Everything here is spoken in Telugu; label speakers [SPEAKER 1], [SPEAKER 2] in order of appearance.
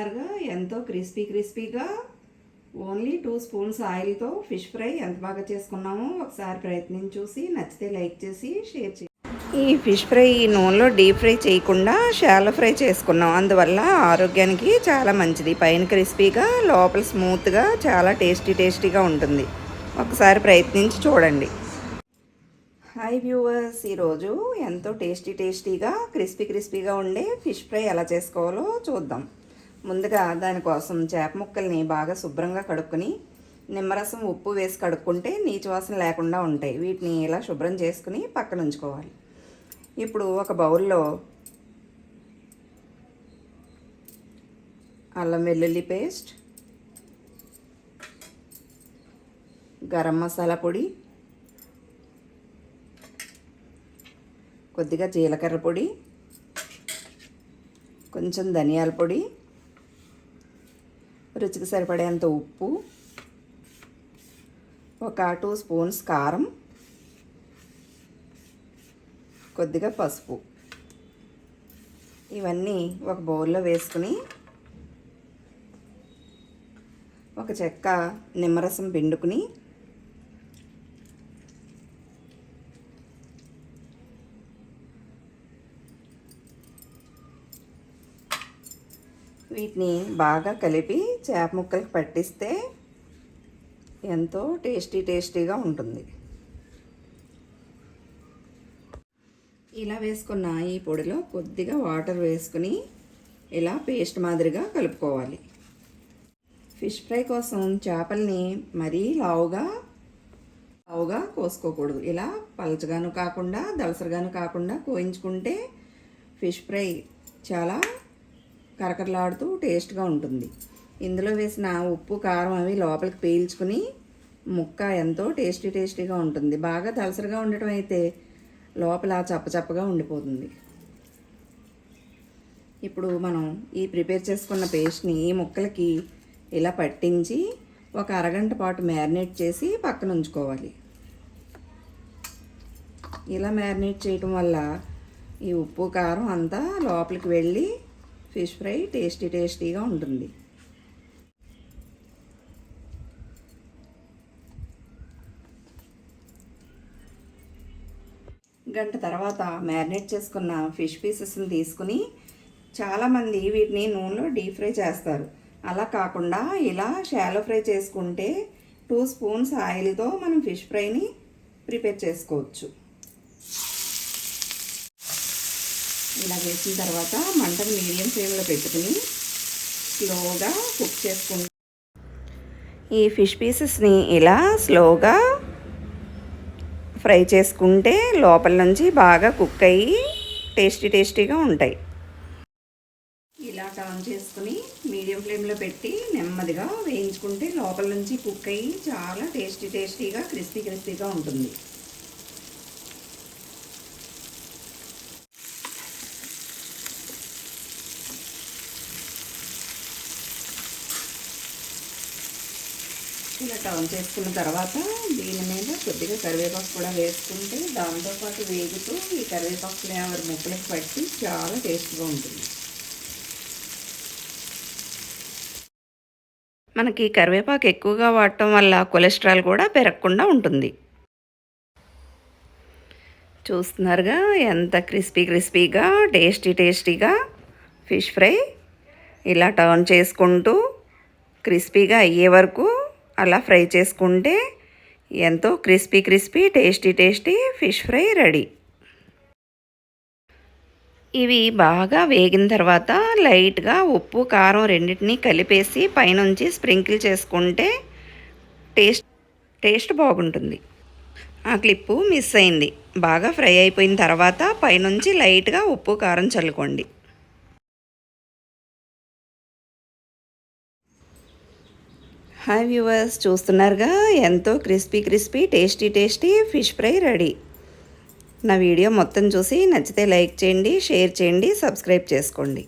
[SPEAKER 1] చూస్తున్నారుగా ఎంతో క్రిస్పీగా ఓన్లీ 2 స్పూన్స్ ఆయిల్తో ఫిష్ ఫ్రై ఎంత బాగా చేసుకున్నామో ఒకసారి ప్రయత్నించి చూసి నచ్చితే లైక్ చేసి షేర్ చేయండి. ఈ ఫిష్ ఫ్రై నూనెలో డీప్ ఫ్రై చేయకుండా షాలో ఫ్రై చేసుకున్నాం. అందువల్ల ఆరోగ్యానికి చాలా మంచిది. పైన క్రిస్పీగా లోపల స్మూత్గా చాలా టేస్టీగా ఉంటుంది. ఒకసారి ప్రయత్నించి చూడండి. హాయ్ వ్యూవర్స్, ఈరోజు ఎంతో టేస్టీగా క్రిస్పీగా ఉండే ఫిష్ ఫ్రై ఎలా చేసుకోవాలో చూద్దాం. ముందుగా దానికోసం చేప ముక్కల్ని బాగా శుభ్రంగా కడుక్కొని నిమ్మరసం ఉప్పు వేసి కడుక్కుంటే నీచు వాసన లేకుండా ఉంటాయి. వీటిని ఇలా శుభ్రం చేసుకుని పక్కన ఉంచుకోవాలి. ఇప్పుడు ఒక బౌల్లో అల్లం వెల్లుల్లి పేస్ట్, గరం మసాలా పొడి, కొద్దిగా జీలకర్ర పొడి, కొంచెం ధనియాల పొడి, రుచికి సరిపడేంత ఉప్పు, ఒక 2 స్పూన్స్ కారం, కొద్దిగా పసుపు ఇవన్నీ ఒక బౌల్లో వేసుకుని ఒక చెక్క నిమ్మరసం పిండుకుని వీటిని బాగా కలిపి చేప ముక్కలకు పట్టిస్తే ఎంతో టేస్టీగా ఉంటుంది. ఇలా వేసుకున్న ఈ పొడిలో కొద్దిగా వాటర్ వేసుకుని ఇలా పేస్ట్ మాదిరిగా కలుపుకోవాలి. ఫిష్ ఫ్రై కోసం చేపల్ని మరీ లావుగా కోసుకోకూడదు. ఇలా పలచగాను కాకుండా దళసరిగాను కాకుండా కోయించుకుంటే ఫిష్ ఫ్రై చాలా కరకరలాడుతూ టేస్ట్గా ఉంటుంది. ఇందులో వేసిన ఉప్పు కారం అవి లోపలికి పీల్చుకుని ముక్క ఎంతో టేస్టీగా ఉంటుంది. బాగా దళసరిగా ఉండటం అయితే లోపల చప్పగా ఉండిపోతుంది. ఇప్పుడు మనం ఈ ప్రిపేర్ చేసుకున్న పేస్ట్ని ఈ ముక్కలకి ఇలా పట్టించి ఒక అరగంట పాటు మ్యారినేట్ చేసి పక్కన ఉంచుకోవాలి. ఇలా మ్యారినేట్ చేయటం వల్ల ఈ ఉప్పు కారం అంతా లోపలికి వెళ్ళి ఫిష్ ఫ్రై టేస్టీగా ఉంటుంది. గంట తర్వాత మ్యారినేట్ చేసుకున్న ఫిష్ పీసెస్ని తీసుకుని చాలామంది వీటిని నూనెలో డీప్ ఫ్రై చేస్తారు. అలా కాకుండా ఇలా షాలో ఫ్రై చేసుకుంటే 2 స్పూన్స్ ఆయిల్తో మనం ఫిష్ ఫ్రైని ప్రిపేర్ చేసుకోవచ్చు. ఇలా వేసిన తర్వాత మంటను మీడియం ఫ్లేమ్లో పెట్టుకుని స్లోగా కుక్ చేసుకుంటాం. ఈ ఫిష్ పీసెస్ని ఇలా స్లోగా ఫ్రై చేసుకుంటే లోపల నుంచి బాగా కుక్ అయ్యి టేస్టీగా ఉంటాయి. ఇలా టర్న్ చేసుకుని మీడియం ఫ్లేమ్లో పెట్టి నెమ్మదిగా వేయించుకుంటే లోపల నుంచి కుక్ అయ్యి చాలా టేస్టీగా క్రిస్పీగా ఉంటుంది. ఇలా టర్న్ చేసుకున్న తర్వాత దీని మీద కొద్దిగా కరివేపాకు కూడా వేసుకుంటే దాంతోపాటు వేగుతూ ఈ కరివేపాకు ఫ్లేవర్ ముక్కలకు పట్టి చాలా టేస్ట్గా ఉంటుంది. మనకి కరివేపాకు ఎక్కువగా వాడటం వల్ల కొలెస్ట్రాల్ కూడా పెరగకుండా ఉంటుంది. చూస్తున్నారుగా ఎంత క్రిస్పీగా టేస్టీగా ఫిష్ ఫ్రై ఇలా టర్న్ చేసుకుంటూ క్రిస్పీగా అయ్యే వరకు అలా ఫ్రై చేసుకుంటే ఎంతో crispy tasty fish fry ready. ఇవి బాగా వేగిన తర్వాత లైట్గా ఉప్పు కారం రెండింటినీ కలిపేసి పైనుంచి స్ప్రింకిల్ చేసుకుంటే టేస్ట్ బాగుంటుంది. ఆ క్లిప్పు మిస్ అయింది. బాగా ఫ్రై అయిపోయిన తర్వాత పైనుంచి లైట్గా ఉప్పు కారం చల్లుకోండి. హాయ్ వ్యూవర్స్, చూస్తున్నారుగా ఎంతో crispy tasty fish fry ready. నా వీడియో మొత్తం చూసి నచ్చితే లైక్ చేయండి, షేర్ చేయండి, సబ్స్క్రైబ్ చేసుకోండి.